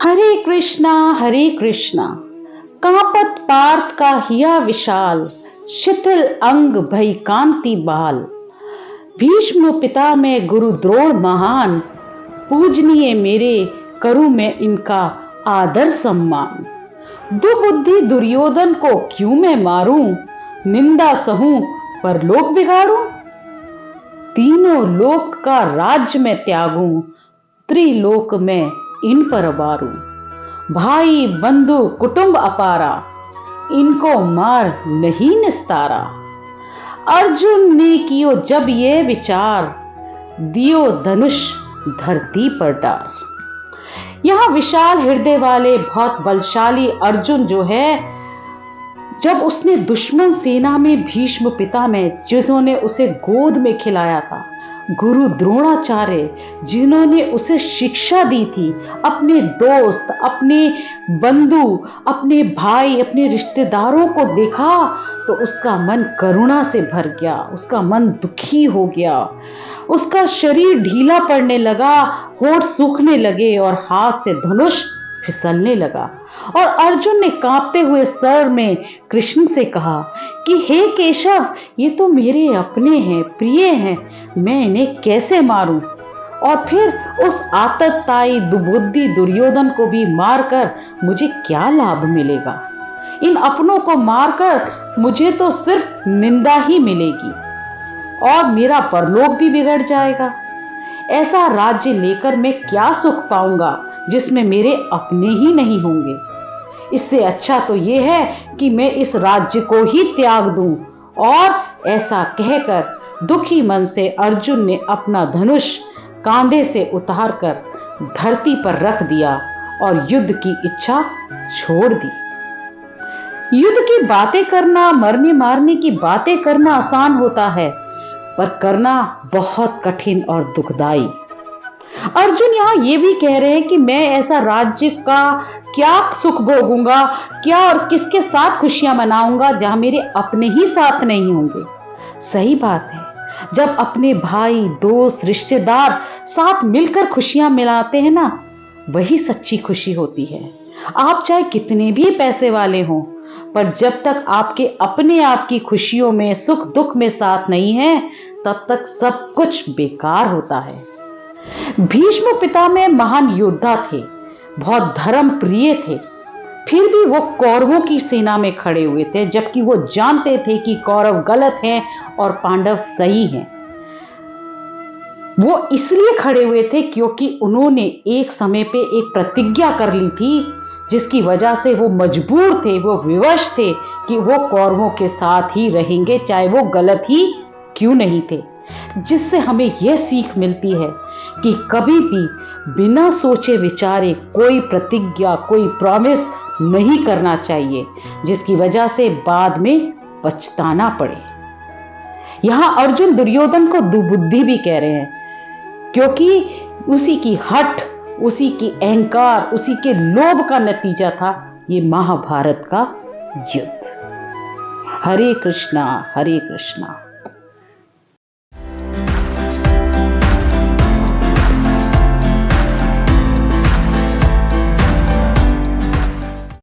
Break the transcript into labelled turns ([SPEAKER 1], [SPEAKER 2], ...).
[SPEAKER 1] हरे कृष्णा, कांपत पार्थ का हिया विशाल, शिथिल अंग भई कांति बाल। भीष्म पिता में गुरु द्रोण महान, पूजनीय मेरे करूं मैं इनका आदर सम्मान। दुबुद्धि दुर्योधन को क्यों मैं मारूं, निंदा सहूं पर लोक बिगाड़ूं। तीनों लोक का राज्य में त्यागूं, त्रिलोक में इन पर बारूं। भाई बंधु कुटुंब अपारा, इनको मार नहीं निस्तारा। अर्जुन ने कियो जब ये विचार, दियो धनुष धरती पर डार। यहां विशाल हृदय वाले बहुत बलशाली अर्जुन जो है, जब उसने दुश्मन सेना में भीष्म पिता में, जिन्होंने उसे गोद में खिलाया था, गुरु द्रोणाचार्य जिन्होंने उसे शिक्षा दी थी, अपने दोस्त, अपने बंधु, अपने भाई, अपने रिश्तेदारों को देखा तो उसका मन करुणा से भर गया, उसका मन दुखी हो गया, उसका शरीर ढीला पड़ने लगा, होंठ सूखने लगे और हाथ से धनुष फिसलने लगा। और अर्जुन ने कांपते हुए स्वर में कृष्ण से कहा कि हे केशव, ये तो मेरे अपने हैं, प्रिय हैं, मैं इन्हें कैसे मारूं। और फिर उस आतताई दुबुद्धि दुर्योधन को भी मारकर मुझे क्या लाभ मिलेगा। इन अपनों को मारकर मुझे तो सिर्फ निंदा ही मिलेगी और मेरा परलोक भी बिगड़ जाएगा। ऐसा राज्य लेकर मैं क्या सुख पाऊंगा जिसमें मेरे अपने ही नहीं होंगे। इससे अच्छा तो ये है कि मैं इस राज्य को ही त्याग दूं। और ऐसा कहकर दुखी मन से अर्जुन ने अपना धनुष कांधे से उतारकर धरती पर रख दिया और युद्ध की इच्छा छोड़ दी। युद्ध की बातें करना, मरने मारने की बातें करना आसान होता है, पर करना बहुत कठिन और दुखदाई। अर्जुन यहाँ ये भी कह रहे हैं कि मैं ऐसा राज्य का क्या सुख भोगूंगा, क्या और किसके साथ खुशियां मनाऊंगा जहां मेरे अपने ही साथ नहीं होंगे। सही बात है, जब अपने भाई, दोस्त, रिश्तेदार साथ मिलकर खुशियां मिलाते हैं ना, वही सच्ची खुशी होती है। आप चाहे कितने भी पैसे वाले हों, पर जब तक आपके अपने आपकी खुशियों में, सुख दुख में साथ नहीं है, तब तक सब कुछ बेकार होता है। भीष्म पिता में महान योद्धा थे, बहुत धर्म प्रिय थे, फिर भी वो कौरवों की सेना में खड़े हुए थे, जबकि वो जानते थे कि कौरव गलत हैं और पांडव सही हैं। वो इसलिए खड़े हुए थे क्योंकि उन्होंने एक समय पे एक प्रतिज्ञा कर ली थी, जिसकी वजह से वो मजबूर थे, वो विवश थे कि वो कौरवों के साथ ही रहेंगे, चाहे वो गलत ही क्यों नहीं थे। जिससे हमें यह सीख मिलती है कि कभी भी बिना सोचे विचारे कोई प्रतिज्ञा, कोई प्रॉमिस नहीं करना चाहिए, जिसकी वजह से बाद में पछताना पड़े। यहां अर्जुन दुर्योधन को दुबुद्धि भी कह रहे हैं, क्योंकि उसी की हठ, उसी की अहंकार, उसी के लोभ का नतीजा था ये महाभारत का युद्ध। हरे कृष्णा हरे कृष्णा।